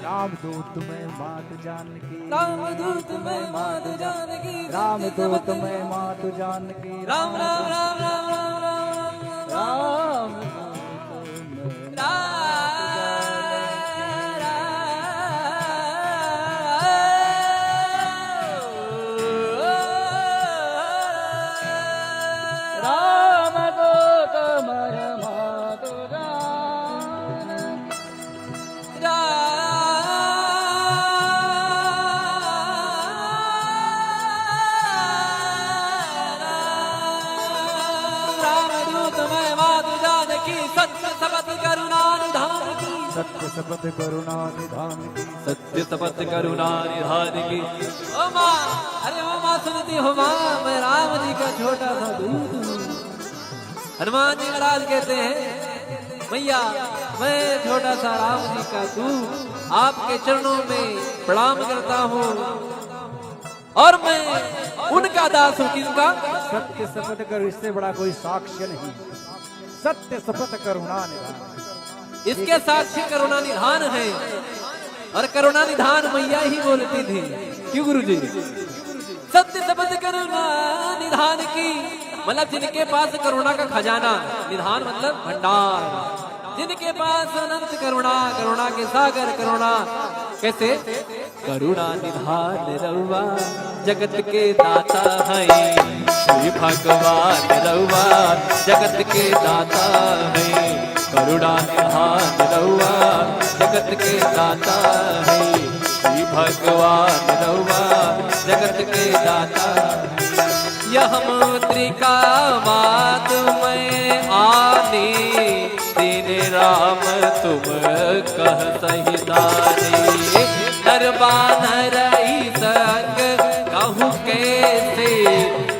रामदूत में मात जानकी, रामदूत में मात जानकी, रामदूत में मात जानकी, राम राम राम राम राम राम राम रामदूत में रामदूत में मात रामदूत में मात जानकी, सत्य शपथ करुणा निधान की, सत्य शपथ करुणा निधान की, सत्य शपथ करुणा निधान की। ओ माँ, अरे ओ माँ सुनती हो माँ, मैं राम जी का छोटा सा दूत हूँ। हनुमान जी महाराज कहते हैं भैया मैं छोटा सा राम जी का दूत आपके चरणों में प्रणाम करता हूँ और मैं उनका दास हूँ। किसका? सत्य शपथ करो, इससे बड़ा कोई साक्ष्य नहीं। सत्य शपथ करुणा निधान, इसके साक्षी करुणा निधान है और करुणा निधान मैया ही बोलती थी। क्यों गुरु जी? सत्य शपथ करुणा निधान की मतलब जिनके पास करुणा का खजाना, निधान मतलब भंडार, जिनके पास अनंत करुणा, करुणा के सागर करुणा। कैसे? करुणा निधान रउआ जगत के दाता है, श्री भगवान रउआ जगत के दाता है। करुणा निधान रउआ जगत के दाता है, श्री भगवान रउआ जगत के दाता है। यह मुद्रिका मात में आने, तेरे राम तुम कह सही दानी। दरबान रही संग कहूँ कैसे,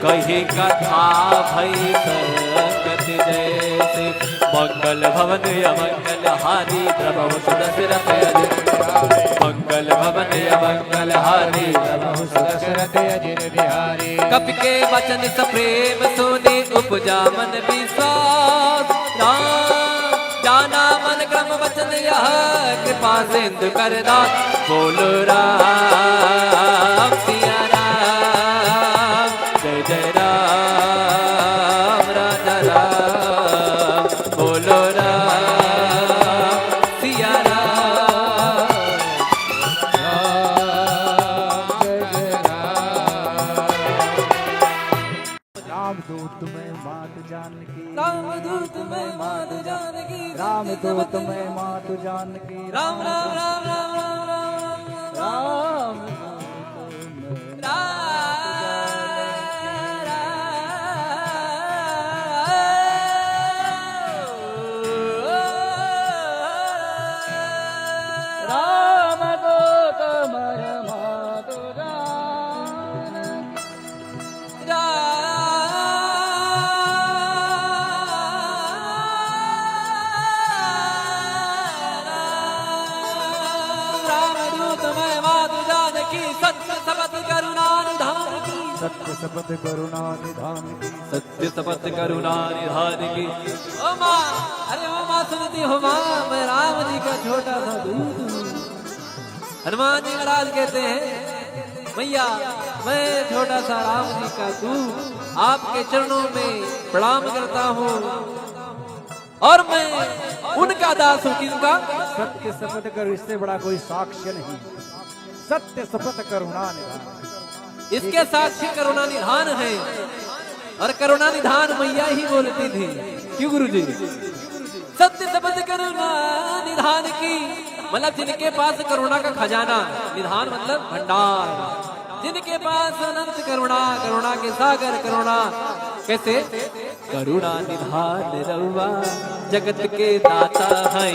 कही कथा भई संगत जैसे। मंगल भवन अमंगल हारी, द्रवहु सुदशरथ अजिर। मंगल भवन अमंगल हारी, द्रवहु सुदशरथ अजिर बिहारी। कपि के वचन सप्रेम सुनि, उपजा मन विश्वास। राम जाना मन क्रम वचन यह, कृपा सिंधु कर दास। बोलो राम सिया राम, जय जय राम राजा राम। बोलो राम सिया राम, जय जय राम। रामदूत में मात जानकी, रामदूत में मात जानकी, रामदूत में मात जानकी, राम राम राम राम राम राम राम रामदूत में रामदूत में मात रामदूत में मात जानकी, सत्य शपथ करुणा निधान की, सत्य शपथ करुणा निधान की, सत्य शपथ करुणा निधान की। ओ माँ, अरे ओ माँ सुनती हो माँ, मैं राम जी का छोटा सा दूत हूँ। हनुमान जी महाराज कहते हैं भैया मैं छोटा सा राम जी का दूत आपके चरणों में प्रणाम करता हूँ और मैं उनका दास हूँ। किसका? सत्य शपथ करो, इससे बड़ा कोई साक्ष्य नहीं। सत्य शपथ करुणा निधान, इसके साक्षी करुणा निधान है और करुणा निधान मैया ही बोलती थी। क्यों गुरु जी? सत्य शपथ करुणा निधान की मतलब जिनके पास करुणा का खजाना, निधान मतलब भंडार, जिनके पास अनंत करुणा, करुणा के सागर करुणा। कैसे? करुणा निधान रउआ जगत के दाता है,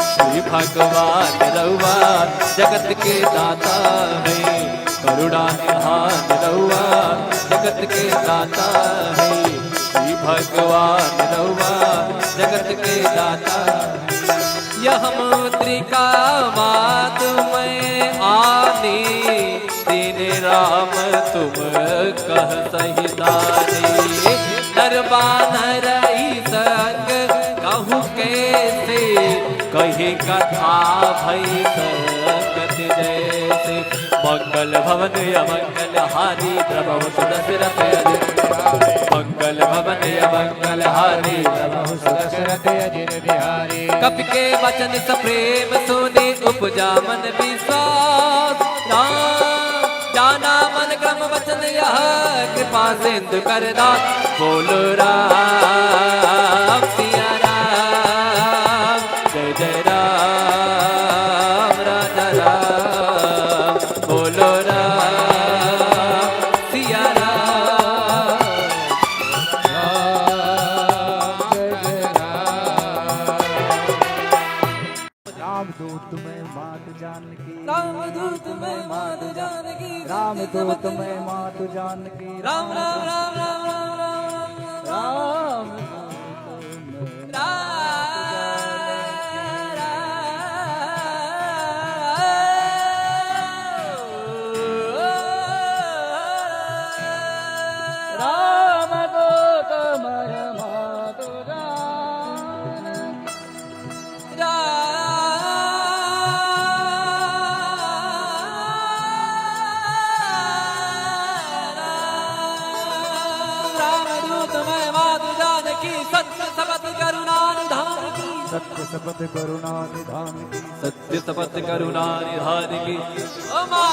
श्री भगवान रउआ जगत के दाता है। करुणा निधान रउआ जगत के दाता है, श्री भगवान रउआ जगत के दाता है। यह मुद्रिका मात में आने, तेरे राम तुम कह सही दानी। दरबान रही संग कहूँ कैसे, कही कथा भई संग मंगल भवन अमंगल हारी प्रभव सुदशरथ अजित बिहारी मंगल भवन अमंगल हारी प्रभव सुदशरथ अजित बिहारी कपि के वचन सप्रेम सुनि उपजा मन विश्वास राम जाना मन क्रम वचन यह कृपा सिंधु कर दास बोलो राम सिया राम जय जय राम राजा राम बोलो राम सिया राम जय जय रामदूत में मात जानकी रामदूत में माधु जानकी रामदूत में मात जानकी राम राम राम राम राम राम रामदूत में मात सत्य शपथ करुणा निधान की सत्य शपथ करुणा निधान की ओ माँ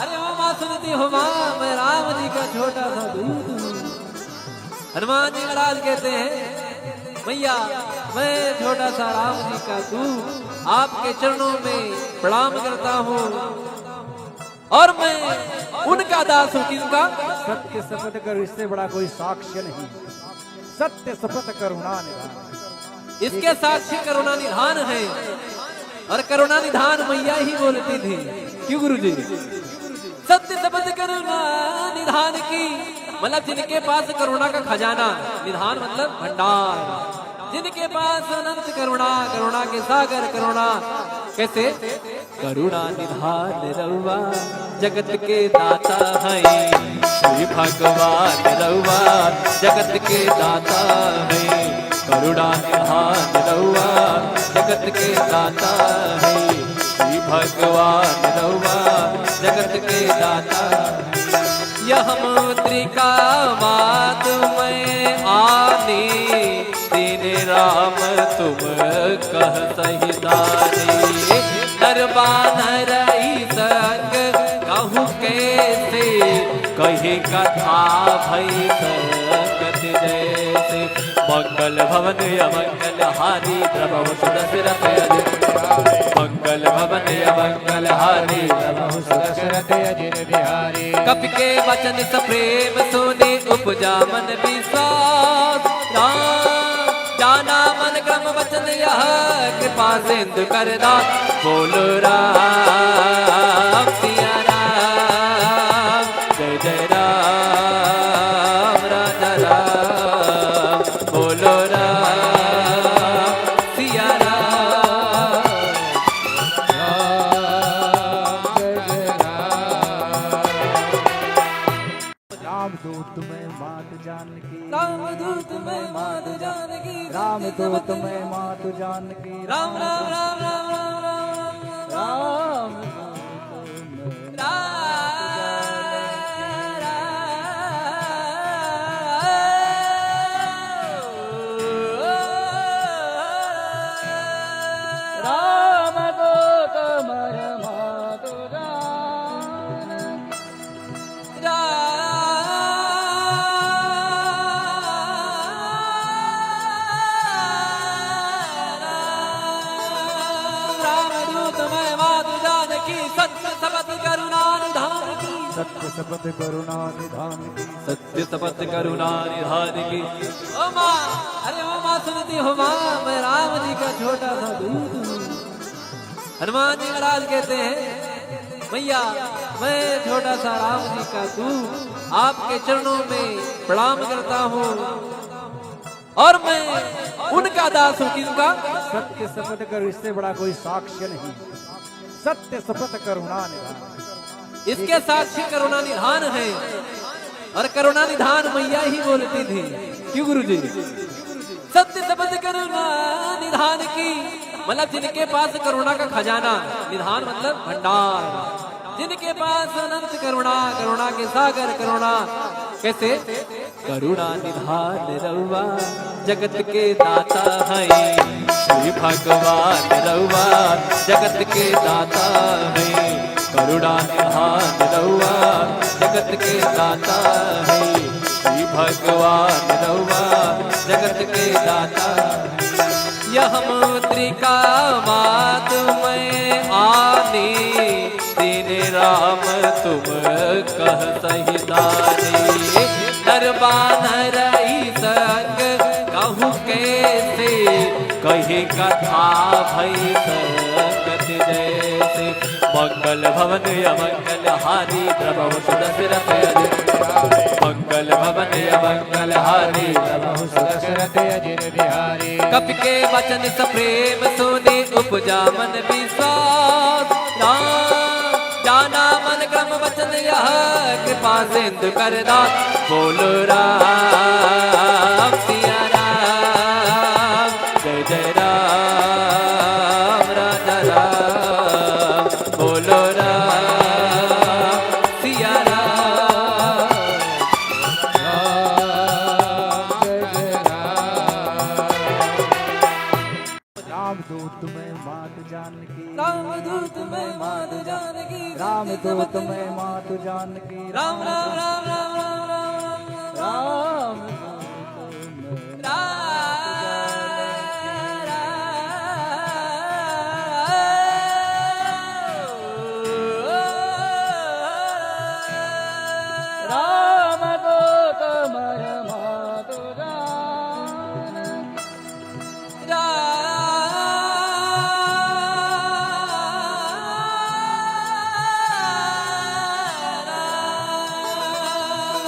अरे ओ माँ सुनती हो माँ मैं राम जी का छोटा सा दूत हूँ हनुमान जी महाराज कहते हैं भैया मैं छोटा सा राम जी का दूत आपके चरणों में प्रणाम करता हूँ और मैं उनका दास हूँ किसका सत्य शपथ कर इससे बड़ा कोई साक्ष्य नहीं सत्य शपथ करुणा निधान इसके साक्षी करुणा निधान है और करुणा निधान मैया ही बोलती थी क्यों गुरु जी सत्य शब्द करुणा निधान की मतलब जिनके पास करुणा का खजाना निधान मतलब भंडार जिनके पास अनंत करुणा करुणा के सागर करुणा कैसे करुणा निधान रउआ जगत के दाता है श्री भगवान रउआ जगत के दाता है करुणा निधान रउआ जगत के दाता है श्री भगवान रउआ जगत के दाता यह मुद्रिका मात में आने दीन राम तुम कह सही दानी नरबानर संग कहूँ कैसे कही कथा भई संगत जैसे मंगल भवन अमंगल हारी प्रभव सुदशरथ अजित बिहारी मंगल भवन अमंगल हारी प्रभव सुदशरथ अजित बिहारी कपि के वचन सप्रेम सुनि उपजा मन विश्वास राम जाना मन क्रम वचन यह कृपा सिंधु कर दास बोलो राम सिया राम जय जय राम राजा राम बोलो राम सिया राम जय जय रामदूत में मात जानकी रामदूत में माधु जानकी रामदूत में मात जानकी राम राम राम राम राम राम रामदूत में मात सत्य शपथ करुणा निधान की सत्य शपथ करुणा निधान की ओ माँ अरे ओ माँ सुनती हो माँ मैं राम जी का छोटा सा दूत हूँ हनुमान जी महाराज कहते हैं भैया मैं छोटा सा राम जी का दूत आपके चरणों में प्रणाम करता हूँ और मैं उनका दास हूँ किसका सत्य शपथ कर इससे बड़ा कोई साक्ष्य नहीं सत्य शपथ करुणा निधान इसके साक्षी करुणा निधान है और करुणा निधान मैया ही बोलती थी क्यों गुरु जी सत्य शब्द करुणा निधान की मतलब जिनके पास करुणा का खजाना निधान मतलब भंडार जिनके पास अनंत करुणा, करुणा के सागर करुणा कैसे करुणा निधान रउआ जगत के दाता है, श्री भगवान रउआ जगत के दाता है, करुणा निधान रउआ जगत के दाता है, श्री भगवान रउआ जगत के दाता। यह मुद्रिका मात में आने दीन राम तुम कह सही दानी, नरबानर संग कहूँ कैसे कही कथा भई संगत जैसे, मंगल भवन अमंगल हारी प्रभु सुदशरथ मंगल भवन अमंगल हारी प्रभु सुदशरथ अजिर बिहारी। कपि के वचन सप्रेम सुने उपजा मन विश्वास, जाना मन क्रम वचन यह कृपा सिंधु कर दास, बोलो राम सिया राम जय जय राम राजा राम, बोलो राम सिया राम जय जय रामदूत में मात जानकी, रामदूत में मात जानकी, रामदूत में मात जानकी, राम राम राम राम राम राम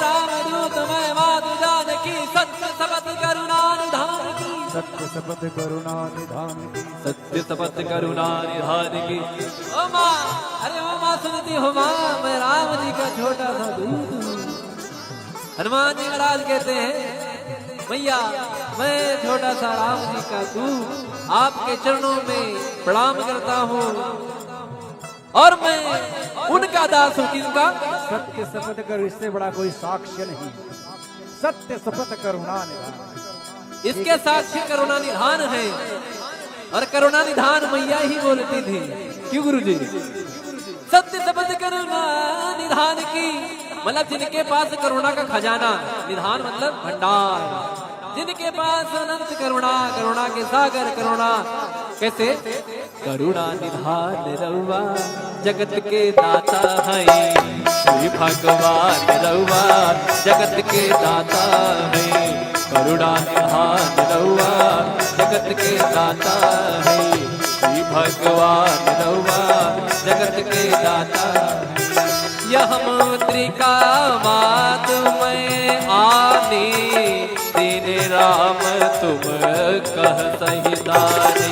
रामदूत में मात सत्य शपथ करुणा निधान की, सत्य शपथ करुणा निधान की। ओ माँ, अरे ओ माँ सुनती हो माँ, मैं राम जी का छोटा सा दूत हूँ। हनुमान जी महाराज कहते हैं भैया मैं छोटा सा राम जी का दूत आपके चरणों में प्रणाम करता हूँ, और मैं उनका दास हूँ। किसका? सत्य शपथ कर, इससे बड़ा कोई साक्ष्य नहीं। सत्य शपथ करुणा निधान, इसके साक्षी करुणा निधान है, और करुणा निधान मैया ही बोलती थी। क्यों गुरु जी? सत्य शब्द करुणा निधान की, मतलब जिनके पास करुणा का खजाना, निधान मतलब भंडार, जिनके पास अनंत करुणा, करुणा के सागर करुणा कैसे करुणा निधान रउआ जगत के दाता है, श्री भगवान रउआ जगत के दाता है, करुणा निधान रउआ जगत के दाता है, श्री भगवान रउआ जगत के दाता। यह मुद्रिका मात में आने दीन राम तुम कह सही दानी,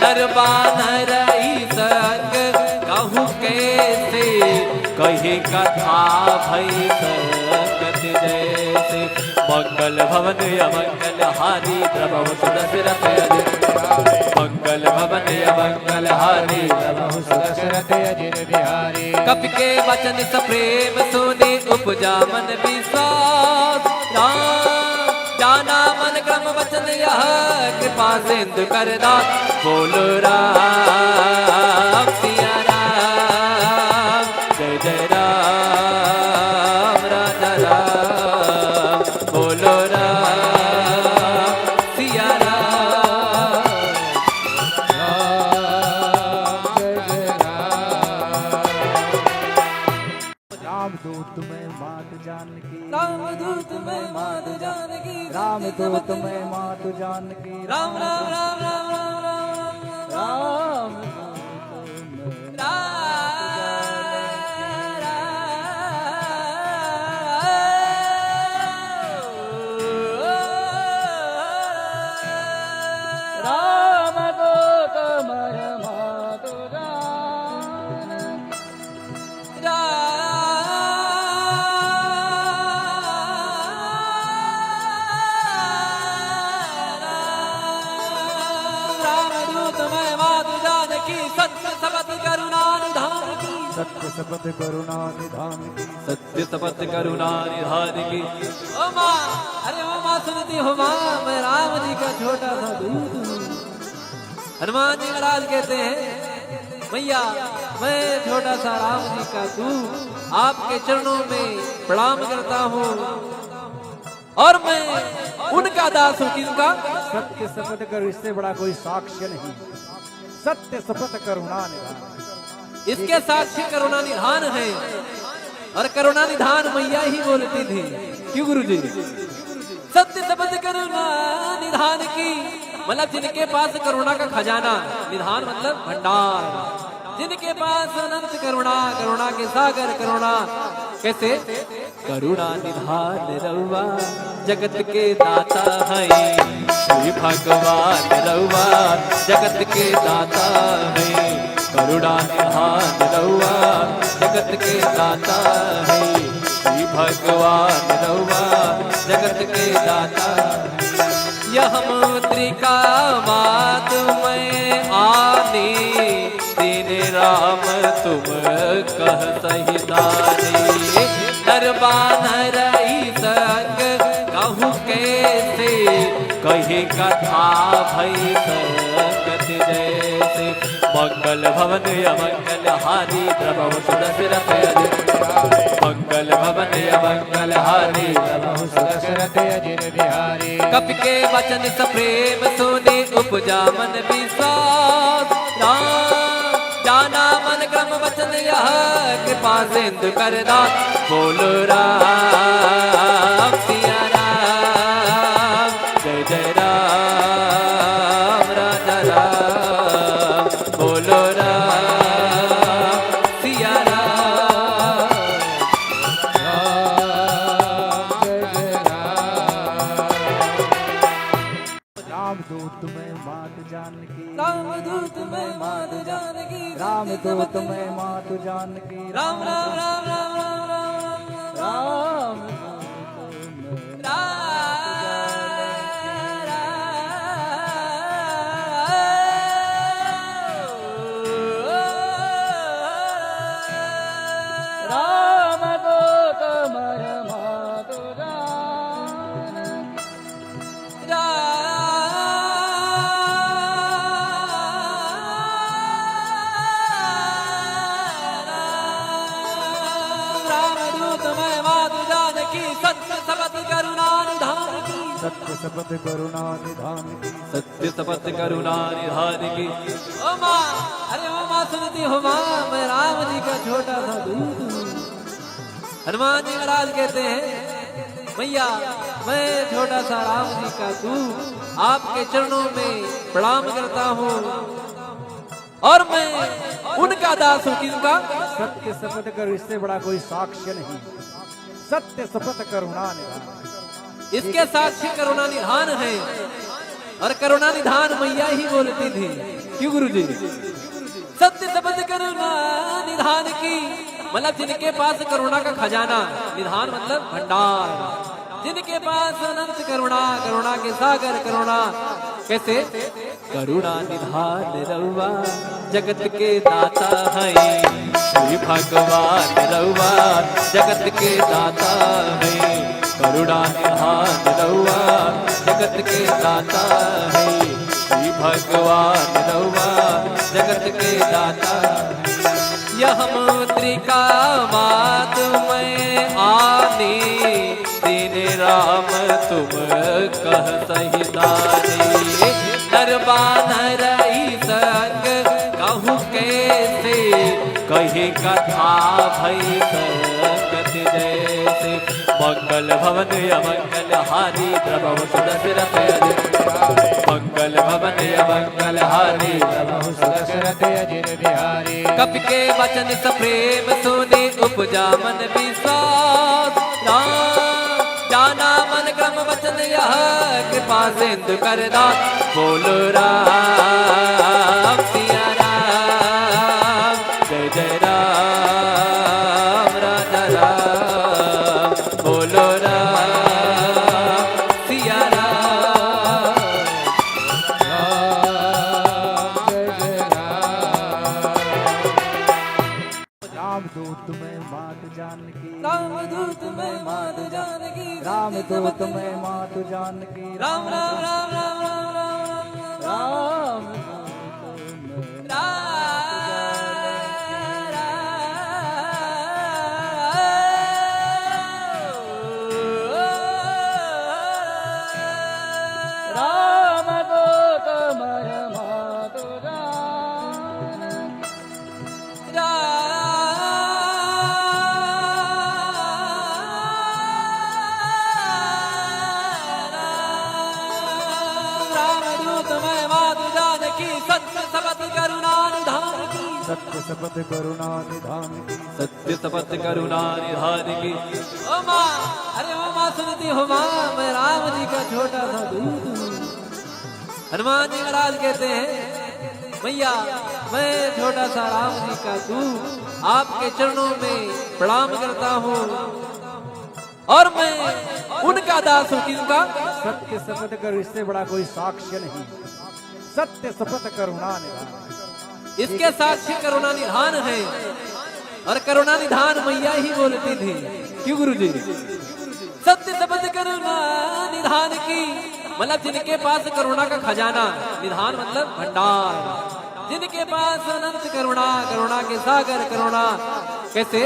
नरबानर संग कहूँ कैसे कही कथा भई संगत जैसे, मंगल भवन अमंगल हारी प्रभु सुदशरथ मंगल भवन अमंगल हारी प्रभु सुदशरथ अजिर बिहारी। कपि के वचन सप्रेम सुने उपजा मन विश्वास, जाना मन क्रम वचन यह कृपा सिंधु कर दास, बोलो राम सिया राम जय जय राम राजा राम, बोलो राम सिया राम जय जय रामदूत में मात जानकी, रामदूत में मात जानकी, रामदूत में मात जानकी, राम राम राम राम राम राम रामदूत में मात रामदूत में मात जानकी, सत्य शपथ करुणा निधान की सत्य शपथ करुणा निधान की। ओ माँ, अरे ओ माँ सुनती हो माँ, मैं राम जी का छोटा सा दूत हूँ। हनुमान जी महाराज कहते हैं मैया, मैं छोटा सा राम जी का दूत आपके चरणों में प्रणाम करता हूँ, और मैं उनका दास हूँ। किसका? सत्य शपथ कर, इससे बड़ा कोई साक्ष्य नहीं। सत्य शपथ करुणा निधान, इसके साक्षी करुणा निधान है, और करुणा निधान मैया ही बोलती थी। क्यों गुरु जी? सत्य शपथ करुणा निधान की, मतलब जिनके पास करुणा का खजाना, निधान मतलब भंडार, जिनके पास अनंत करुणा, करुणा के सागर करुणा। कैसे? करुणा निधान रउआ जगत के दाता है, श्री भगवान रउआ जगत के दाता है। करुणा निधान रउआ जगत के दाता है, श्री भगवान रउआ जगत के दाता। यह मुद्रिका मात में आने, दीन राम तुम कह सही दानी। दरबान रही संग कहूँ कैसे, कही कथा भई संगत जैसे। मंगल भवन अमंगल हारी, प्रभु सुदशरथ अजित। मंगल भवन अमंगल हारी, प्रभु सुदशरथ अजित बिहारी। कपि के वचन सप्रेम सुने, उपजा मन विश्वास। राम जाना मन क्रम वचन यह, कृपा सिंधु कर दास। बोलो राम सिया राम, जय जय राम राजा राम। बोलो राम सिया राम, जय जय राम। रामदूत में मात जानकी, रामदूत में मात जानकी। रामदूत में मात जानकी। राम राम राम राम राम राम राम रामदूत में मात सत्य शपथ करुणा निधान की सत्य शपथ करुणा निधान की। ओ माँ, अरे ओ माँ सुनती हो माँ, मैं राम जी का छोटा सा दूत हूँ। हनुमान जी महाराज कहते हैं मैया, मैं छोटा सा राम जी का दूत आपके चरणों में प्रणाम करता हूँ, और मैं उनका दास हूँ। किसका? सत्य शपथ कर, इससे बड़ा कोई साक्ष्य नहीं। सत्य शपथ करुणा निधान, इसके साक्षी करुणा निधान है, और करुणा निधान मैया ही बोलती थी। क्यों गुरु जी? सत्य शपथ करुणा निधान की, मतलब जिनके पास करुणा का खजाना, निधान मतलब भंडार, जिनके पास अनंत करुणा, करुणा के सागर करुणा। कैसे? करुणा निधान रउआ जगत के दाता है, श्री भगवान रउआ जगत के दाता है। करुणा निधान रउआ जगत के दाता है, श्री भगवान रउआ जगत के दाता। यह मुद्रिका मात में आने, दीन राम तुम कह सही दानी। दरबान रही संग कहूँ कैसे, कही कथा भई संगत जैसे। मंगल भवन अमंगल हारी, प्रभु सुदशरथ अजित। मंगल भवन अमंगल हारी, प्रभु सुदशरथ अजित बिहारी। कपि के वचन सप्रेम सुने, उपजा मन विश्वास। राम जाना मन क्रम वचन यह, कृपा सिंधु कर दास। बोलो राम सिया राम, जय जय राम राजा राम। बोलो राम सिया राम, जय जय राम। रामदूत में मात जानकी, रामदूत में मात जानकी, रामदूत में मात जानकी, राम राम राम राम राम राम रामदूत में मात जानकी, रामदूत में मात जानकी, सत्य शपथ करुणा निधान की, सत्य शपथ करुणा निधान की, सत्य शपथ करुणा निधान की। ओ माँ, अरे ओ माँ सुनती हो माँ, मैं राम जी का छोटा सा दूत हूँ। हनुमान जी महाराज कहते हैं मैया मैं छोटा सा राम जी का दूत आपके चरणों में प्रणाम करता हूँ और मैं उनका दास हूँ। किसका? सत्य शपथ कर, इससे बड़ा कोई साक्ष्य नहीं। सत्य शपथ करुणा निधान, इसके साक्षी करुणा निधान है और करुणा निधान मैया ही बोलती थी। क्यों गुरुजी? सत्य शपथ करुणा निधान की, मतलब जिनके पास करुणा का खजाना, निधान मतलब भंडार, जिनके पास अनंत करुणा, करुणा के सागर करुणा। कैसे?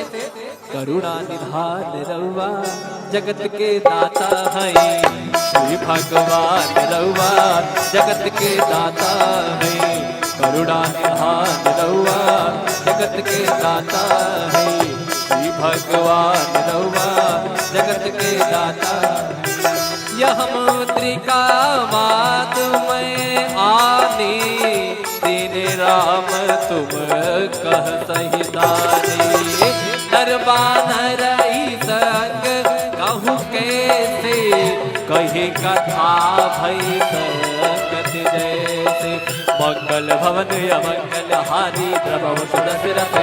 करुणा निधान रउआ जगत के दाता है, श्री भगवान रउआ जगत के दाता है। करुणा निधान रउआ जगत के दाता है, श्री भगवान रउआ जगत के दाता है। यह मुद्रिका मात में आने, दीन राम तुम कह सही दानी। दरबान रही संग कहूँ कैसे, कही कथा भई संगत जैसे। मंगल भवन अमंगल हारी, प्रभु सुदशरथ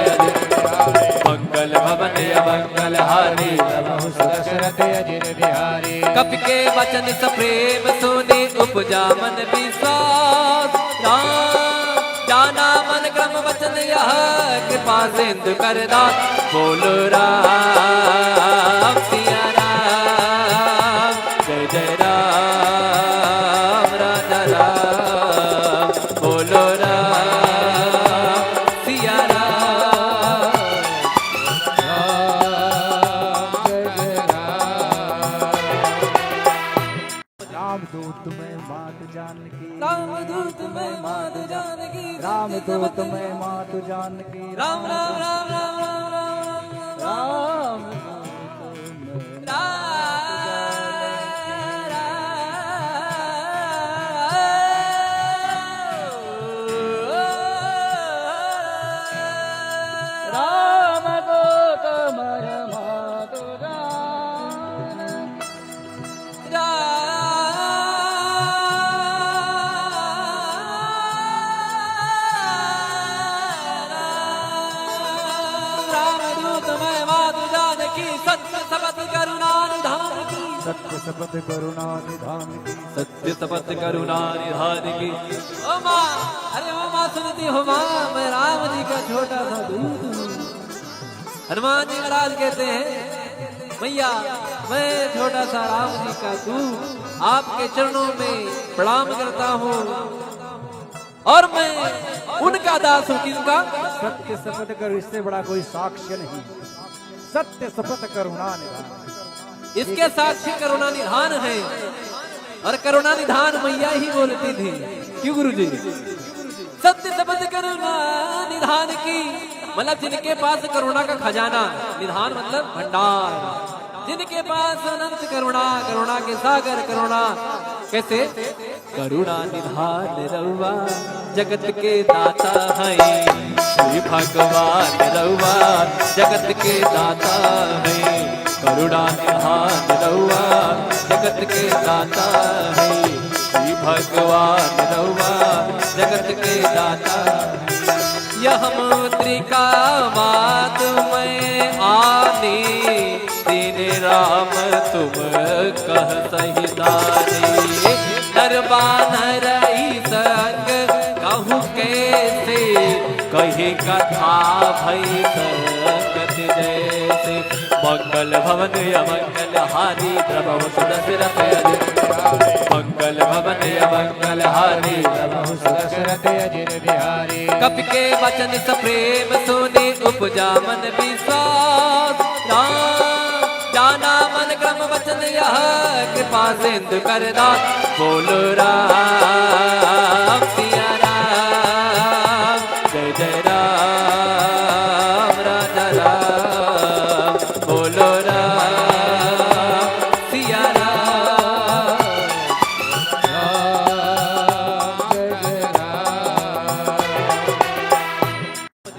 मंगल भवन अमंगल हारी, प्रभु सुदशरथ अजिर बिहारी। कपि के वचन सप्रेम सुने, उपजा मन विश्वास। राम जाना मन क्रम वचन यह, कृपा सिंधु कर दास। बोलो राम सिया राम, जय जय राम राजा राम। बोलो राम सिया राम, जय जय राम। रामदूत में मात जानकी, रामदूत में मात जानकी, रामदूत में मात जानकी, राम राम राम राम राम रामदूत में मात जानकी, रामदूत में मात जानकी, सत्य शपथ करुणा निधान की, सत्य शपथ करुणा निधान की, सत्य शपथ करुणा निधान की। ओ माँ, अरे ओ माँ सुनती हो माँ, मैं राम जी का छोटा सा दूत हूँ। हनुमान जी महाराज कहते हैं मैया मैं छोटा सा राम जी का दूत आपके चरणों में प्रणाम करता हूँ और मैं उनका दास हूँ। किसका? सत्य शपथ कर, इससे बड़ा कोई साक्ष्य नहीं। सत्य शपथ करुणा निधान, इसके साक्षी करुणा निधान है और करुणा निधान मैया ही बोलती थी। क्यों गुरुजी? सत्य शपथ करुणा निधान की, मतलब जिनके पास करुणा का खजाना, निधान मतलब भंडार, जिनके पास अनंत करुणा, करुणा के सागर करुणा। कैसे? करुणा निधान रउआ जगत के दाता है, श्री भगवान रउआ जगत के दाता है। करुणा निधान रउआ जगत के दाता है, श्री भगवान रउआ जगत के दाता। यह मुद्रिका मात में आने, दीन राम तुम कह सही दानी। दरबान रही संग कहूँ कैसे, कही कथा भई संग गति जैसे मंगल भवन अमंगल हारी प्रभु सुदशरथ मंगल भवन अमंगल हारी प्रभु दशरथ अजिर बिहारी कपि के वचन सप्रेम सुनि उपजा मन विश्वास राम जाना मन क्रम वचन यह कृपा सिंधु कर दास बोलो राम सिया राम जय जय राम राजा राम बोलो राम सिया राम जय जय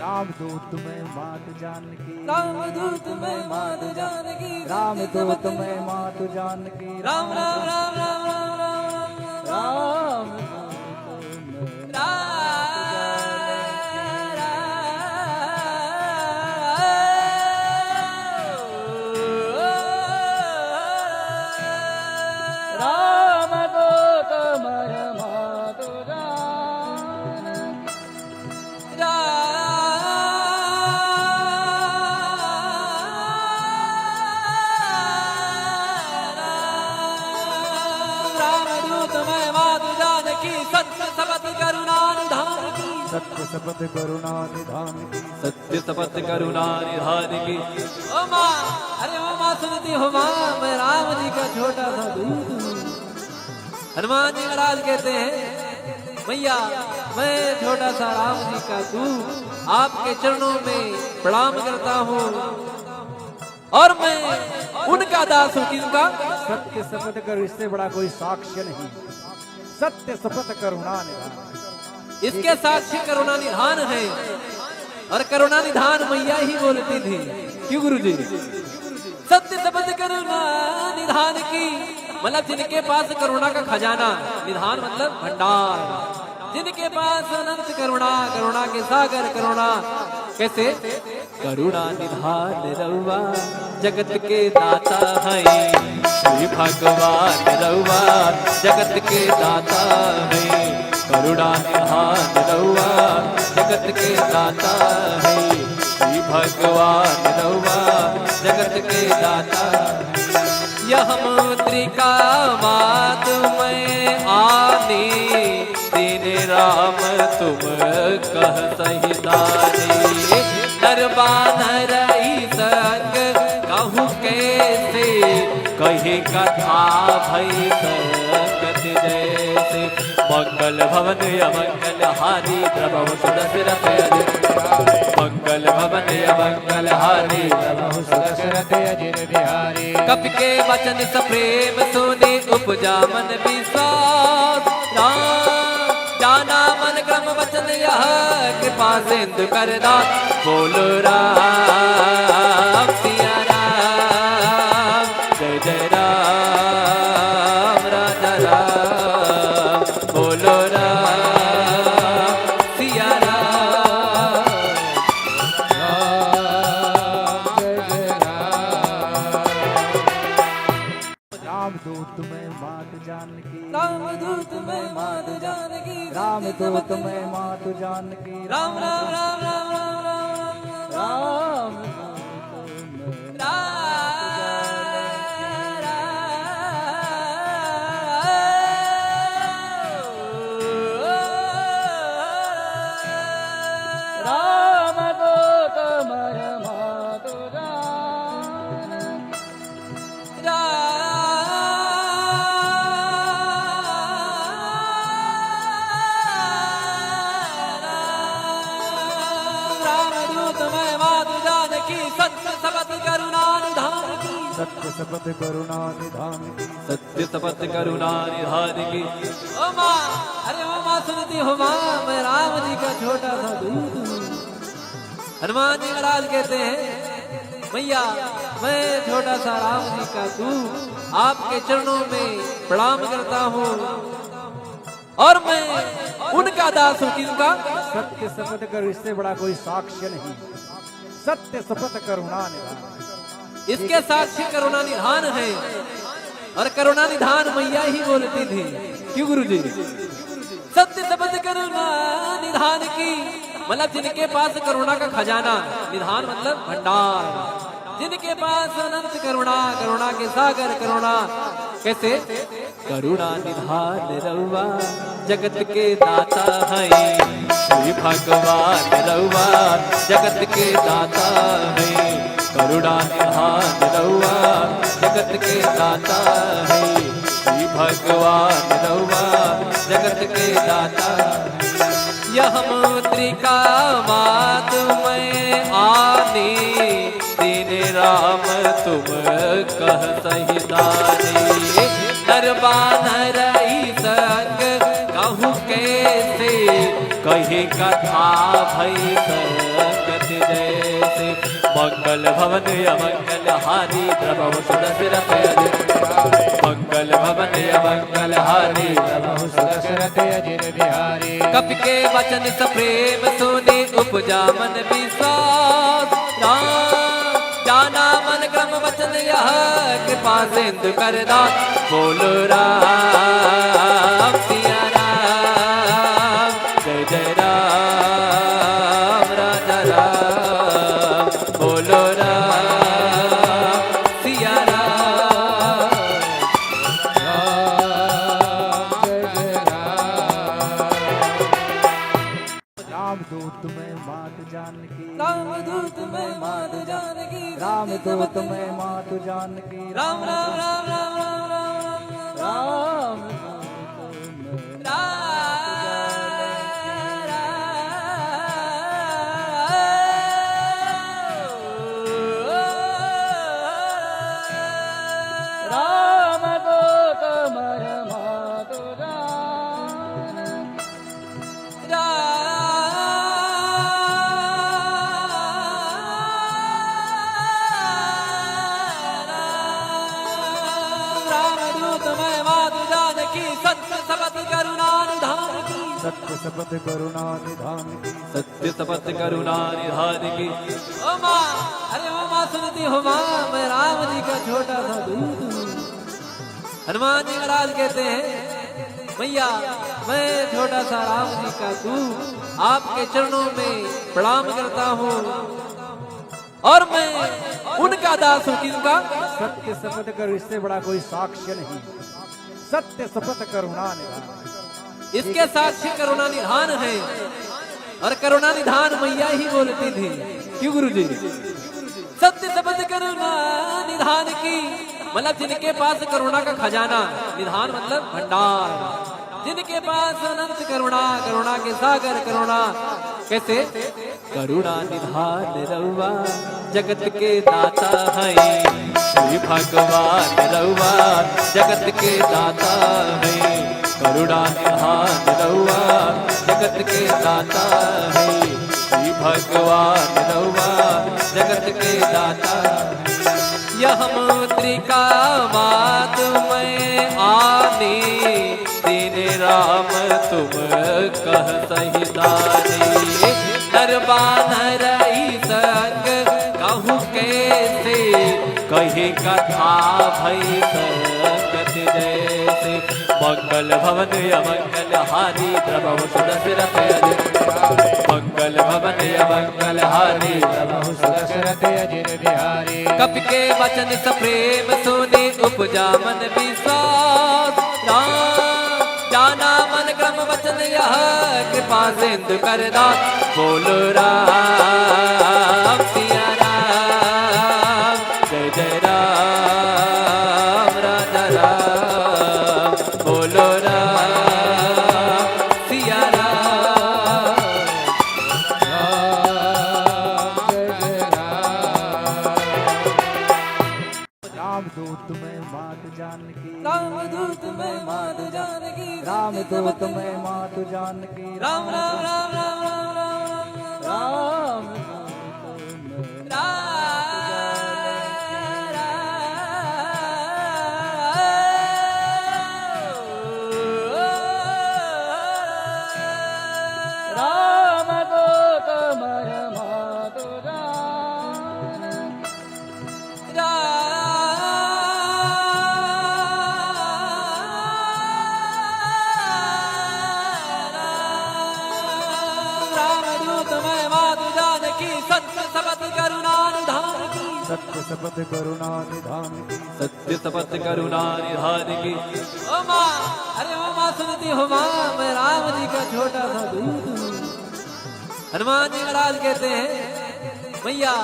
रामदूत में मात जानकी रामदूत में माधु जानकी रामदूत में मात जानकी राम राम राम राम राम राम राम रामदूत में मात रामदूत में माधु जानकी सत्य शपथ करुणा निधान की सत्य शपथ करुणा निधान की सत्य शपथ करुणा निधान की ओ माँ अरे ओ माँ सुनती हो माँ मैं राम जी का छोटा सा दूत हूँ हनुमान जी महाराज कहते हैं भैया मैं छोटा सा राम जी का दूत आपके चरणों में प्रणाम करता हूँ और मैं उनका दास हूँ किसका सत्य शपथ कर इससे बड़ा कोई साक्ष्य नहीं सत्य शपथ करुणा निधान इसके साक्षी करुणा निधान है और करुणा निधान मैया ही बोलती थी क्यों गुरु जी सत्य शपथ करुणा निधान की मतलब जिनके पास करुणा का खजाना निधान मतलब भंडार जिनके पास अनंत करुणा करुणा के सागर करुणा कैसे करुणा निधान रउआ जगत के दाता है श्री भगवान रउआ जगत के दाता है करुणा निधान रउआ जगत के दाता है श्री भगवान रउआ जगत के दाता यह मुद्रिका मात में आनी दीन राम तुम कह सहितानी नरबानर संग कहूँ कैसे कही कथा भई संगत जैसे मंगल भवन अमंगल हारी प्रभु सुदशरथ मंगल भवन अमंगल हारी प्रभु दशरथ अजिर बिहारी कपि के वचन सप्रेम सुनि उपजा मन विश्वास राम जाना मन क्रम वचन यह कृपा सिंधु कर दास बोलो राम सिया राम जय जय राम राजा राम बोलो राम सिया राम जय जय रामदूत में मात जानकी रामदूत में माधु जानकी रामदूत में मात जानकी राम राम राम राम राम राम राम रामदूत में मात रामदूत में माधु जानकी सत्य शपथ करुणा निधान की सत्य शपथ करुणा निधान की सत्य शपथ करुणा निधान की ओ माँ अरे ओ माँ सुनती हो माँ मैं राम जी का छोटा सा दूत हूँ हनुमान जी महाराज कहते हैं भैया मैं छोटा सा राम जी का दूत आपके चरणों में प्रणाम करता हूँ और मैं उनका दास हूँ किसका सत्य शपथ कर इससे बड़ा कोई साक्ष्य नहीं सत्य शपथ करुणा निधान इसके साक्षी करुणा निधान है और करुणा निधान मैया ही बोलती थी क्यों गुरु जी सत्य शपथ करुणा निधान की मतलब जिनके पास करुणा का खजाना, निधान मतलब भंडार, जिनके पास अनंत करुणा, करुणा के सागर करुणा, कैसे करुणा निधान रउआ जगत के दाता है, श्री भगवान रउआ जगत के दाता है, करुणा निधान रउआ जगत के दाता है, श्री भगवान रउआ जगत के दाता। यह मुद्रिका मात में आने, दीन राम तुम कह सही दाने, नरबानर संग कहूँ कैसे, कही कथा भई संगत जैसे, मंगल भवन अमंगल हारी प्रभु सुदशरथ, मंगल भवन अमंगल हारी प्रभु सुदशरथ अजिर बिहारी। कपि के वचन सप्रेम सुने उपजा मन विश्वास, राम जाना मन क्रम वचन यह कृपा सिंधु कर दास, बोलो राम सिया राम, जय जय राम राजा राम, बोलो राम सिया राम, राम जय जय राम दूत में मात जानकी, राम दूत में मात जानकी, राम दूत में मात जानकी, राम राम राम राम राम राम राम राम दूत में मात सत्य शपथ करुणा निधान की, सत्य शपथ करुणा निधान की। ओ माँ, अरे ओ माँ सुनती हो माँ, मैं राम जी का छोटा सा दूत हूँ। हनुमान जी महाराज कहते हैं भैया मैं छोटा सा राम जी का दूत आपके चरणों में प्रणाम करता हूँ, और मैं उनका दास हूँ। किसका? सत्य शपथ कर, इससे बड़ा कोई साक्ष्य नहीं। सत्य शपथ करुणा निधान, इसके साक्षी करुणा निधान है, और करुणा निधान मैया ही बोलती थी। क्यों गुरु जी? सत्य शब्द करुणा निधान की, मतलब जिनके पास करुणा का खजाना, निधान मतलब भंडार, जिनके पास अनंत करुणा, करुणा के सागर करुणा, कैसे करुणा निधान रउआ जगत के दाता है, श्री भगवान रउआ जगत के दाता है, करुणा निधान रउआ जगत के दाता है, श्री भगवान रउआ जगत के दाता। यह मुद्रिका मात में आने, दीन राम तुम कह सही दाने, नरबानर संग कहूँ कैसे, कही कथा भई संगत जैसे, मंगल भवन अमंगल हारी प्रभु सुदशरथ अजिर, मंगल भवन अमंगल हारी प्रभु सुदशरथ अजिर बिहारी। कपि के वचन सप्रेम सुने उपजा मन विश्वास, राम जाना मन क्रम वचन यह कृपा सिंधु कर दास, बोलो राम सिया राम, जय जय राम राजा राम, बोलो राम सिया राम, राम जय जय राम दूत में मात जानकी, राम दूत में मात जानकी, राम दूत में मात जानकी, राम राम राम राम राम राम राम राम दूत में मात राम दूत सत्य शपथ करुणा निधान की सत्य शपथ करुणा निधान की। ओ माँ, अरे ओ माँ सुनती हो माँ, मैं राम जी का छोटा सा दूत हूँ। हनुमान जी महाराज कहते हैं भैया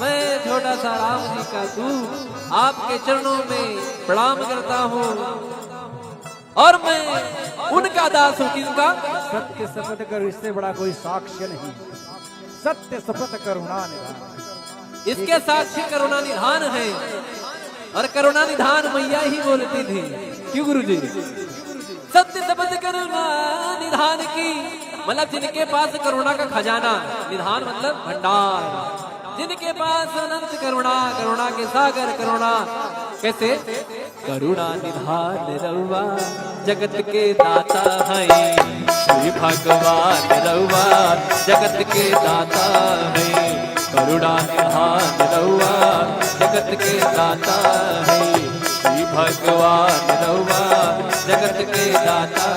मैं छोटा सा राम जी का दूत आपके चरणों में प्रणाम करता हूँ और मैं उनका दास हूँ। किसका? सत्य शपथ कर, इससे बड़ा कोई साक्ष्य नहीं। सत्य शपथ करुणा निधान, इसके साक्षी करुणा निधान है और करुणा निधान मैया ही बोलती थी। क्यों गुरुजी? सत्य शपथ करुणा निधान की, मतलब जिनके पास करुणा का खजाना, निधान मतलब भंडार, जिनके पास अनंत करुणा, करुणा के सागर करुणा। कैसे? करुणा निधान रउआ जगत के दाता है, श्री भगवान रउआ जगत के दाता है। करुणा निधान रउआ जगत के दाता है, श्री भगवान रउआ जगत के दाता।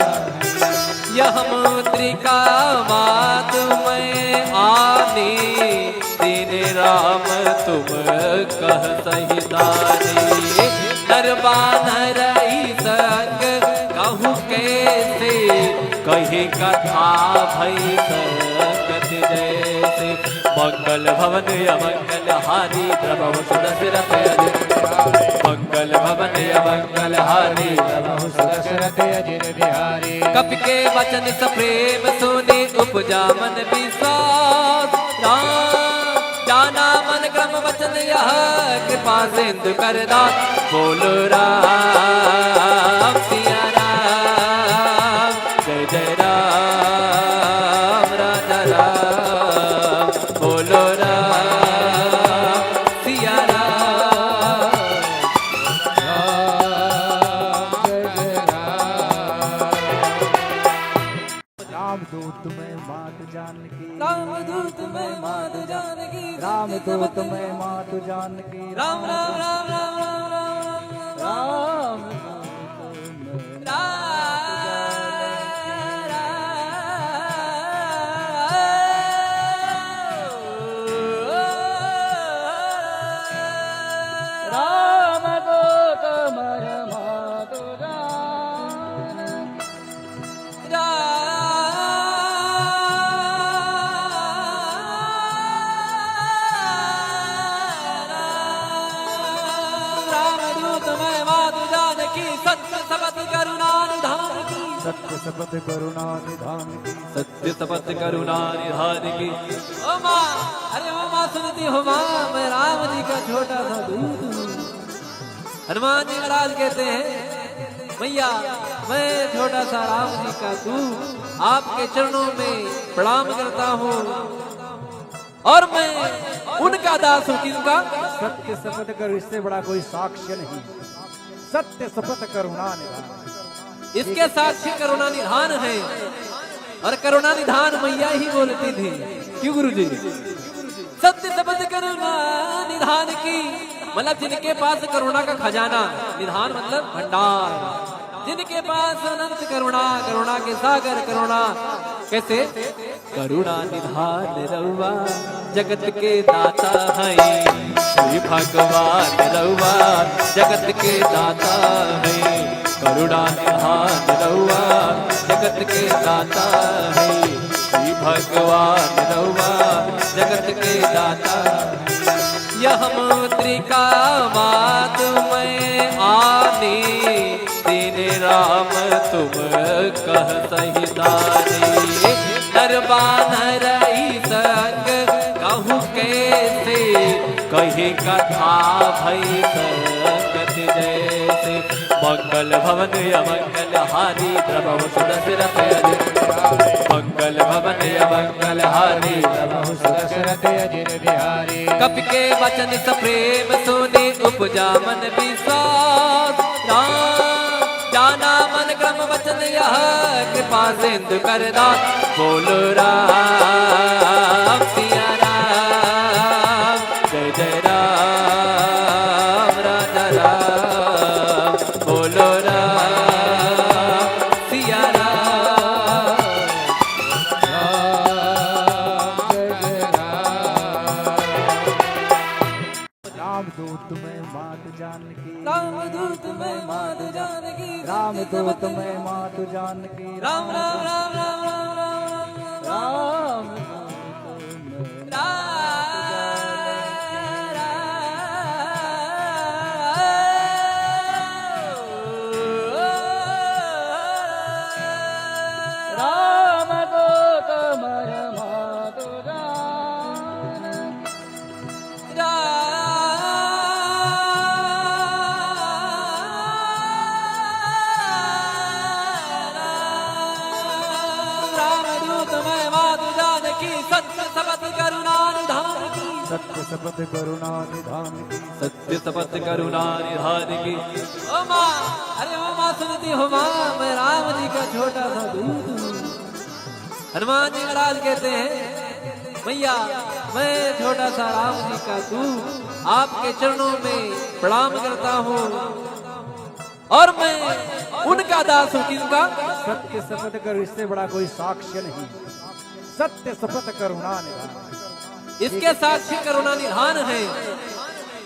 यह मुद्रिका मात में आने, तेरे राम तुम कह सहिताने। नरबानर संग कहूँ कैसे, कहे कथा भई संगत जैसे। मंगल भवन अमंगल हारी, प्रभु सुदशरथ अजित। मंगल भवन अमंगल हारी, प्रभु सुदशरथ अजित बिहारी। कपि के वचन सप्रेम सुने, उपजा मन विश्वास। जाना मन क्रम वचन यह, कृपा सिंधु कर दास। बोलो राम सिया राम, जय जय राम राजा राम। बोलो राम सिया राम, जय जय राम। रामदूत में मात जानकी, रामदूत में मात जानकी। रामदूत में मात जानकी। राम राम राम राम राम राम राम रामदूत में मात सत्य शपथ करुणा निधान की सत्य शपथ करुणा निधान की। ओ माँ, अरे ओ माँ सुनती हो माँ, मैं राम जी का छोटा सा दूत हूँ। हनुमान जी महाराज कहते हैं भैया मैं छोटा सा राम जी का दूत आपके चरणों में प्रणाम करता हूँ और मैं उनका दास हूँ। किसका? सत्य शपथ कर, इससे बड़ा कोई साक्ष्य नहीं। सत्य शपथ करुणा निधान, इसके साक्षी करुणा निधान है और करुणा निधान मैया ही बोलती थी। क्यों गुरुजी? सत्य शपथ करुणा निधान की, मतलब जिनके पास करुणा का खजाना, निधान मतलब भंडार, जिनके पास अनंत करुणा, करुणा के सागर करुणा। कैसे? करुणा निधान रउआ जगत के दाता है, श्री भगवान रउआ जगत के दाता है। करुणा निधान रउआ जगत के दाता है, श्री भगवान रउआ जगत के दाता। यह मुद्रिका मात में आने, तेरे राम तुम कह सहिताने। नरबानर संग कहूँ कैसे, कहे कथा भई संगत जैसे। मंगल भवन अमंगल हारी, प्रभु सुदशरथ अजित। मंगल भवन अमंगल हारी, प्रभु सुदशरथ अजित बिहारी। कपि के वचन सप्रेम सुने, उपजा मन विश्वास। जाना मन क्रम वचन यह, कृपा सिंधु कर दास। बोलो राम सिया राम, जय जय राम राजा राम। बोलो राम सिया राम, जय जय राम। रामदूत में मात जानकी, रामदूत में मात जानकी, रामदूत में मात जानकी, राम राम राम राम राम राम रामदूत में रामदूत में मात रामदूत में मात जानकी, सत्य शपथ करुणा निधान की, सत्य शपथ करुणा निधान की, सत्य शपथ करुणा निधान की। ओ माँ, अरे ओ माँ सुनती हो माँ, मैं राम जी का छोटा सा दूत हूँ। हनुमान जी महाराज कहते हैं मैया मैं छोटा सा राम जी का दूत आपके चरणों में प्रणाम करता हूँ और मैं उनका दास हूँ। किसका? सत्य शपथ कर, इससे बड़ा कोई साक्ष्य नहीं। सत्य शपथ करुणा निधान, इसके साक्षी करुणा निधान है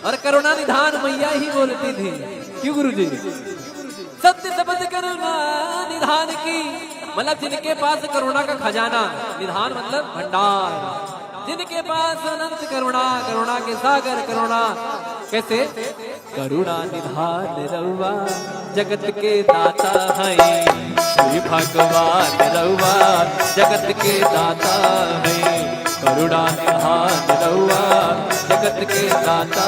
और करुणा निधान मैया ही बोलती थी। क्यों गुरु जी? सत्य शपथ करुणा निधान की, मतलब जिनके पास करुणा का खजाना, निधान मतलब भंडार, जिनके पास अनंत करुणा, करुणा के सागर करुणा। कैसे? करुणा निधान रउआ जगत के दाता है, श्री भगवान रउआ जगत के दाता है। करुणा निधान रउआ जगत के दाता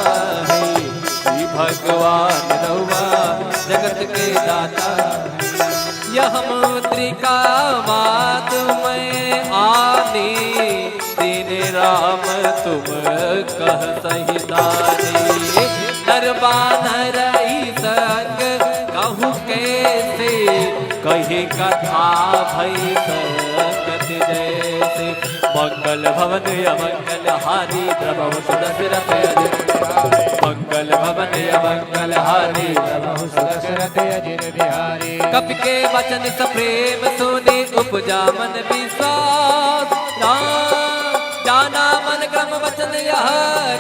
है, श्री भगवान रउआ जगत के दाता है। यह मुद्रिका मात में आने, दीन राम तुम कह सही दानी। दरबान रही संग कहूँ कैसे, कही कथा भई संगत जैसे। मंगल भवन अमंगल हारी, प्रभु सुदशरथ अजित। मंगल भवन अमंगल हारी, प्रभु सुदशरथ अजित बिहारी। कपि के वचन सप्रेम सुने, उपजा मन विश्वास। जाना मन क्रम वचन यह,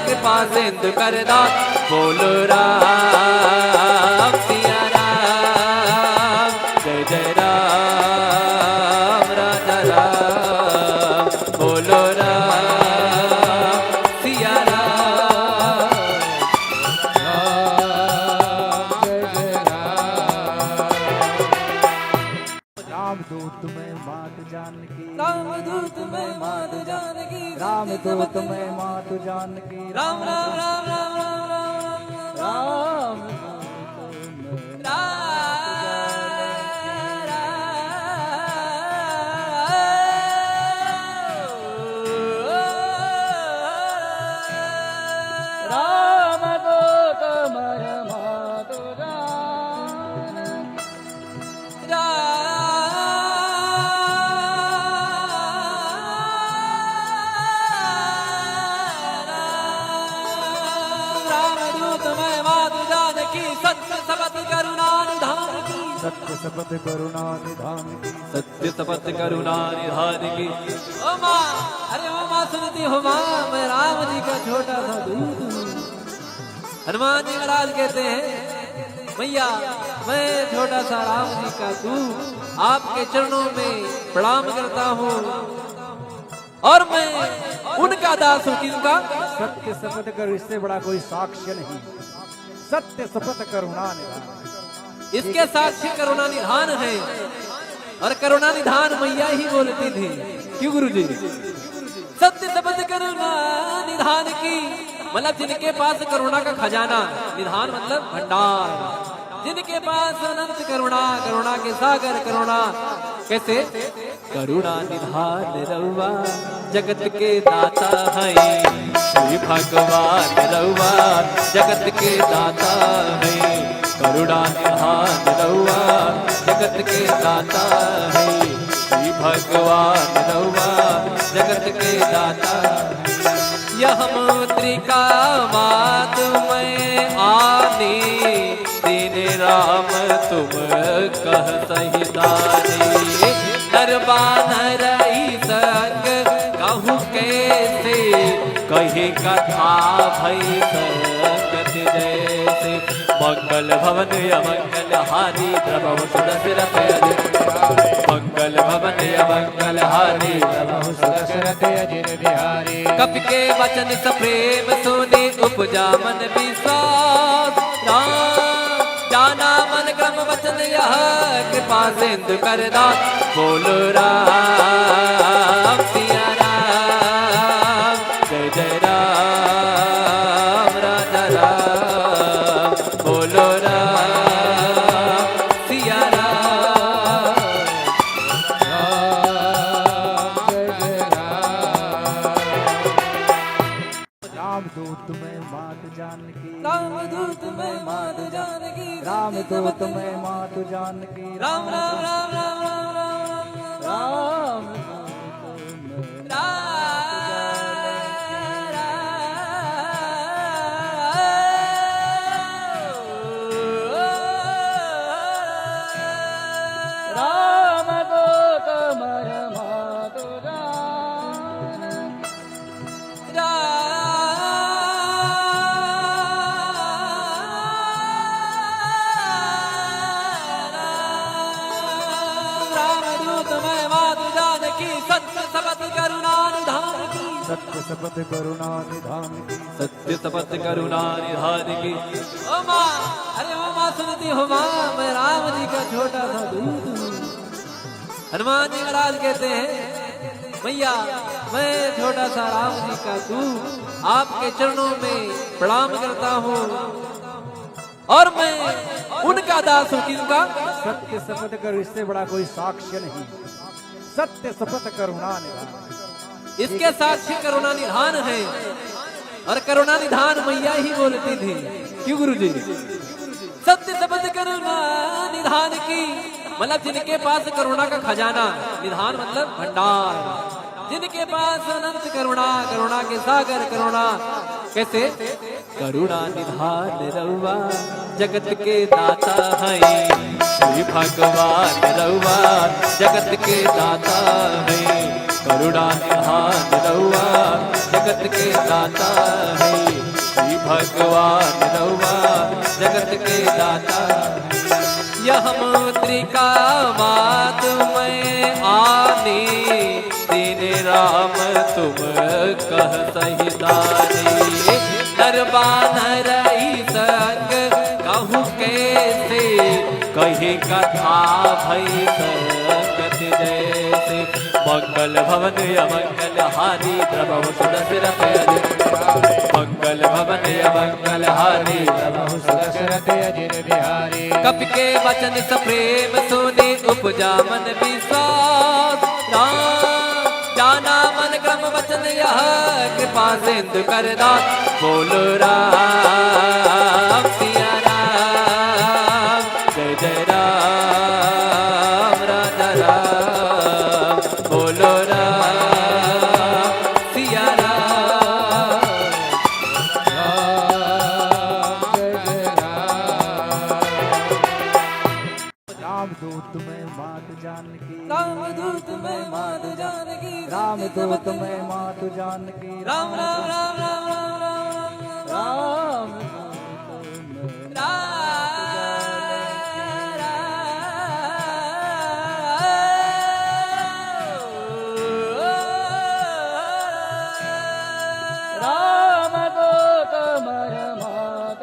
कृपा सिंधु कर दास। बोलो राम सिया राम, जय जय राम राजा राम। बोलो राम सिया राम, जय जय राम। रामदूत में मात जानकी, रामदूत में मात जानकी, रामदूत में मात जानकी, राम राम राम राम राम राम राम रामदूत में रामदूत में मात रामदूत में मात जानकी, सत्य शपथ करुणा निधान की, सत्य शपथ करुणा निधान की, सत्य शपथ करुणा निधान की। ओ माँ, अरे ओ माँ सुनती हो माँ, मैं राम जी का छोटा सा दूत हूँ। हनुमान जी महाराज कहते हैं मैया मैं छोटा सा राम जी का दूत आपके चरणों में प्रणाम करता हूँ और मैं उनका दास हूँ। किसका? सत्य शपथ कर, इससे बड़ा कोई साक्ष्य नहीं। सत्य शपथ करुणा निधान, इसके साक्षी करुणा निधान है और करुणा निधान मैया ही बोलती थी। क्यों गुरु जी? सत्य शपथ करुणा निधान की, मतलब जिनके पास करुणा का खजाना, निधान मतलब भंडार, जिनके पास अनंत करुणा, करुणा के सागर करुणा। कैसे? करुणा निधान रउआ जगत के दाता है, श्री भगवान रउआ जगत के दाता है। करुणा निधान रउआ जगत के दाता है, श्री भगवान रउआ जगत के दाता है। यह मुद्रिका मात में आने, दीन राम तुम कह सही दानी। दरबान रही संग कहूँ कैसे, कही कथा भई संग कति जैसे मंगल भवन अमंगल हारी प्रभु सुदशरथ मंगल भवन अमंगल हारी प्रभु दशरथ अजिर बिहारी कपि के वचन सप्रेम सुनि उपजा मन विश्वास राम जाना मन क्रम वचन यह कृपा सिंधु कर दास बोलो राम सिया राम जय जय राम राजा राम बोलो राम सिया राम जय जय रामदूत में मात जानकी रामदूत में मात जानकी रामदूत में मात जानकी राम राम राम राम राम राम राम रामदूत में मात रामदूत में मातु जानकी सत्य शपथ करुणा निधान की सत्य शपथ करुणा निधान की सत्य शपथ करुणा निधान की ओ माँ अरे ओ माँ सुनती हो माँ मैं राम जी का छोटा सा दूत हूँ हनुमान जी महाराज कहते हैं भैया मैं छोटा सा राम जी का दूत आपके चरणों में प्रणाम करता हूँ और मैं उनका दास हूँ किसका सत्य शपथ कर इससे बड़ा कोई साक्ष्य नहीं सत्य शपथ करुणा निधान इसके साक्षी करुणा निधान है और करुणा निधान मैया ही बोलती थी क्यों गुरु जी सत्य शपथ करुणा निधान की मतलब जिनके पास करुणा का खजाना निधान मतलब भंडार जिनके पास अनंत करुणा करुणा के सागर करुणा कैसे करुणा निधान रउआ जगत के दाता है श्री भगवान रउआ जगत के दाता है करुणा निधान रउआ जगत के दाता है श्री भगवान रउआ जगत के दाता यह मुद्रिका मात में आने दीन राम तुम कह सही दानी दरबान रही संग कहूँ कैसे कही कथा भई सकत जैसे मंगल भवन अमंगल हारी प्रभु सुदशरथ मंगल भवन अमंगल हारी प्रभु दशरथ अजिर बिहारी कपि के वचन सप्रेम सुनि उपजा मन विश्वास राम जाना मन क्रम वचन यह कृपा सिंधु कर दास बोलो राम सिया राम जय जय राम राजा राम बोलो राम सिया राम जय जय रामदूत में मात जानकी रामदूत में मातु जानकी रामदूत में मात जानकी राम राम राम राम राम राम राम रामदूत में मात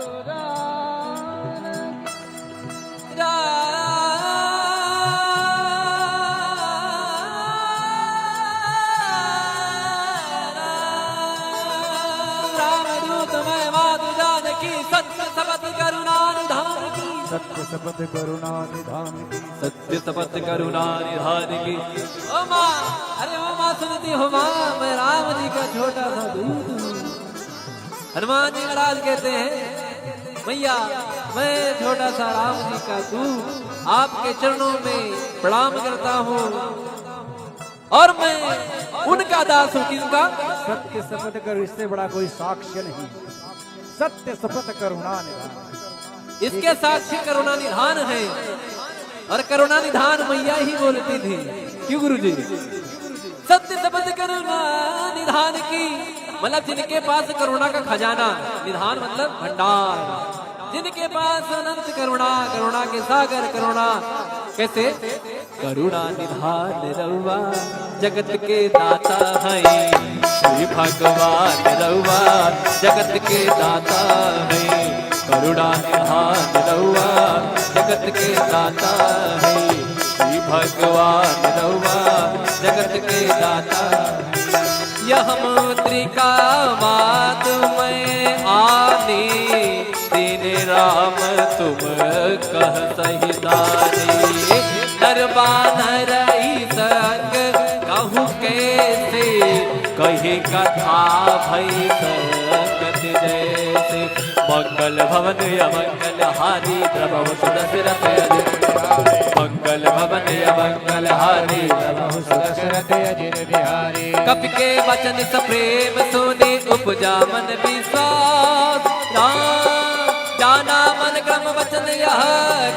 रामदूत में मातु जानकी सत्य शपथ करुणा निधान की सत्य शपथ करुणा निधान की सत्य शपथ करुणा निधान की ओ माँ अरे ओ माँ सुनती हो माँ मैं राम जी का छोटा सा दूत हूँ हनुमान जी महाराज कहते हैं भैया मैं छोटा सा राम जी का दूत आपके चरणों में प्रणाम करता हूँ और मैं उनका दास हूँ किसका सत्य शपथ कर इससे बड़ा कोई साक्ष्य नहीं सत्य शपथ करुणा निधान इसके साक्षी करुणा निधान है और करुणा निधान मैया ही बोलती थी क्यों गुरु जी सत्य शपथ करुणा निधान की मतलब जिनके पास करुणा का खजाना, निधान मतलब भंडार, जिनके पास अनंत करुणा, करुणा के सागर करुणा। कैसे? करुणा निधान रउआ जगत के दाता है, श्री भगवान रउआ जगत के दाता है। करुणा निधान रउआ जगत के दाता है, श्री भगवान रउआ जगत के दाता। यह मुद्रिका मात में आने, दीन राम तुम कह सही दानी। दरबान रही संग कहूँ कैसे, कही कथा भई संगत जैसे। मंगल भवन अमंगल हारी द्रवहु सुदशरथ अजिर, मंगल भवन अमंगल हारी द्रवहु सुदशरथ अजिर बिहारी। कपि के वचन सप्रेम सुनि उपजा मन विश्वास, राम जाना मन क्रम वचन यह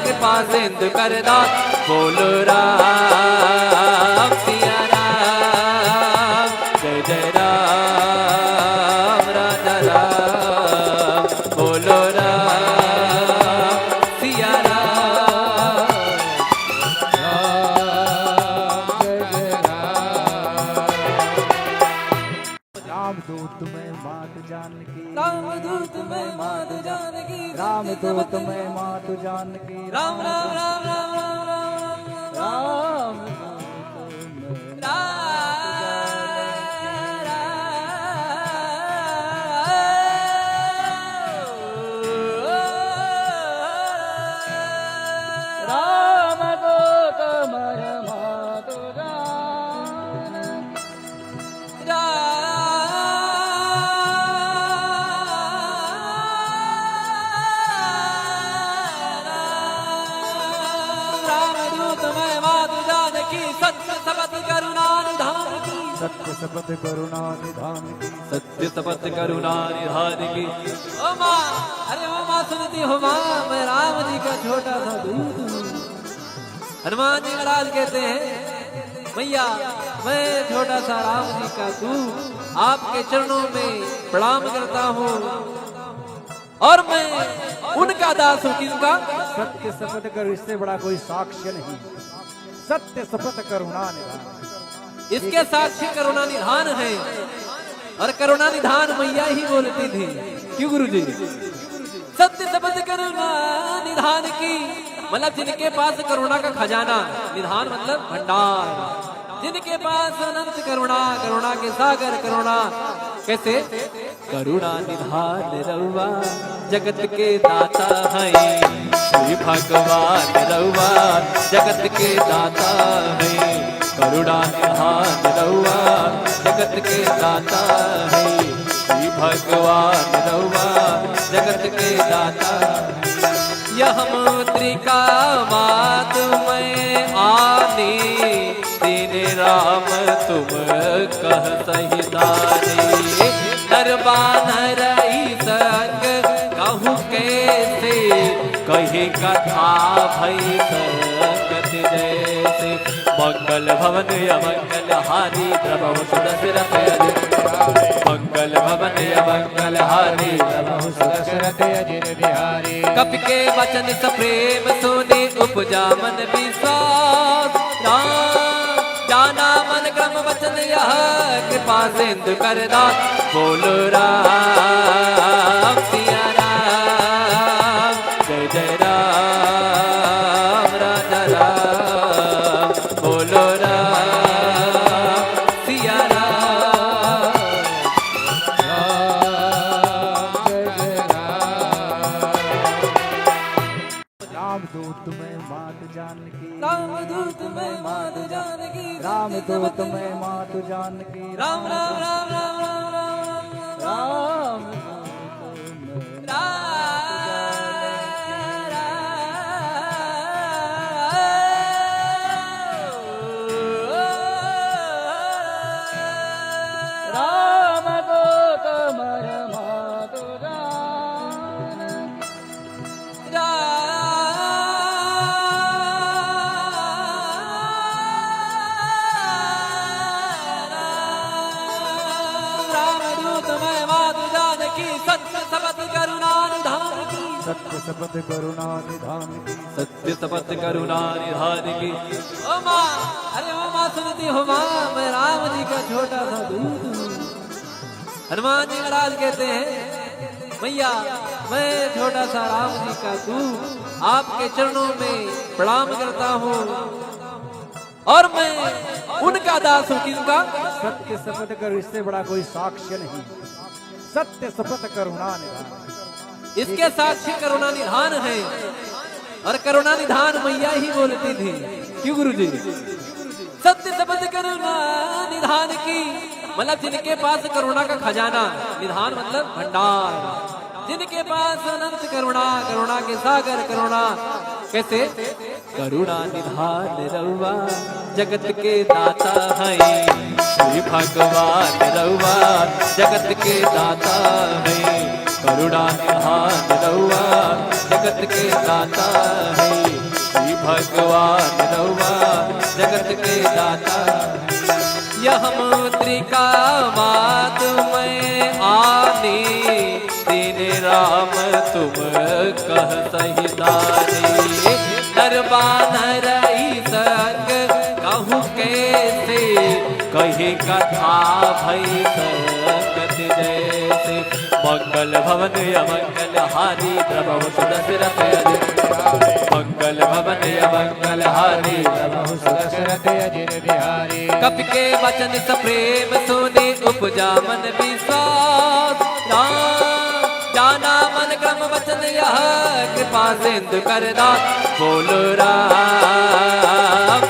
कृपा सिंधु कर दास। बोलो राम सिया राम, जय जय राम राजा राम। बोलो राम सिया राम, जय जय रामदूत में मात जानकी, रामदूत में मात जानकी, रामदूत में मात जानकी। राम राम राम राम राम राम राम रामदूत में मात सत्य शपथ करुणा निधान की, सत्य शपथ करुणा निधान की। ओ माँ, अरे ओ माँ सुनती हो माँ, मैं राम जी का छोटा सा दूत हूँ। हनुमान जी महाराज कहते हैं भैया मैं छोटा सा राम जी का दूत आपके चरणों में प्रणाम करता हूँ, और मैं उनका दास हूँ। किसका? सत्य शपथ कर, इससे बड़ा कोई साक्ष्य नहीं। सत्य शपथ करुणा निधान, इसके साक्षी करुणा निधान है, और करुणा निधान मैया ही बोलती थी। क्यों गुरु जी? सत्य शब्द करुणा निधान की, मतलब जिनके पास करुणा का खजाना, निधान मतलब भंडार, जिनके पास अनंत करुणा, करुणा के सागर करुणा। कैसे? करुणा निधान रउआ जगत के दाता है, श्री भगवान रउआ जगत के दाता है। करुणा निधान रउआ जगत के दाता है, श्री भगवान रउआ जगत के दाता। यह मुद्रिका मात में आने, दीन राम तुम कह सही दानी। दरबान रही संग कहूँ कैसे, कही कथा भई संगत जैसे। मंगल भवन अमंगल हारी द्रवहु सुदशरथ अजिर, मंगल भवन अमंगल हारी द्रवहु सुदशरथ अजिर बिहारी। कपि के वचन सप्रेम सुनि उपजा मन विश्वास, राम जाना मन क्रम वचन यह कृपा सिंधु कर दास। बोलो राम सिया राम, जय जय राम राजा राम। बोलो राम सिया राम, जय जय रामदूत में मात जानकी, रामदूत में मात जानकी, रामदूत में मात जानकी। राम राम राम राम राम राम राम रामदूत में मात रामदूत सत्य शपथ करुणा निधान की सत्य शपथ करुणा निधान की। ओ माँ, अरे ओ माँ सुनती हो माँ, मैं राम जी का छोटा सा दूत हूँ। हनुमान जी महाराज कहते हैं भैया मैं छोटा सा राम जी का दूत आपके चरणों में प्रणाम करता हूँ और मैं उनका दास हूँ। किसका? सत्य शपथ करो, इससे बड़ा कोई साक्ष्य नहीं। सत्य शपथ करुणा निधान, इसके साक्षी करुणा निधान है और करुणा निधान मैया ही बोलती थी। क्यों गुरु जी? सत्य शपथ करुणा निधान की, मतलब जिनके पास करुणा का खजाना, निधान मतलब भंडार, जिनके पास अनंत करुणा, करुणा के सागर करुणा। कैसे? करुणा निधान रउआ जगत के दाता है, श्री भगवान रउआ जगत के दाता है। करुणा निधान रउआ जगत के दाता है, श्री भगवान रउआ जगत के दाता। यह मुद्रिका मात में आने, दीन राम तुम कह सही दानी। नरबानर संग कहूँ कैसे, कही कथा भई संगत जैसे। मंगल भवन अमंगल हारी, प्रभु सुदशरथ अजित। मंगल भवन अमंगल हारी, प्रभु सुदशरथ अजित बिहारी। कपि के वचन सप्रेम सुने, उपजा मन विश्वास। जाना मन क्रम वचन यह, कृपा सिंधु करदास। बोलो राम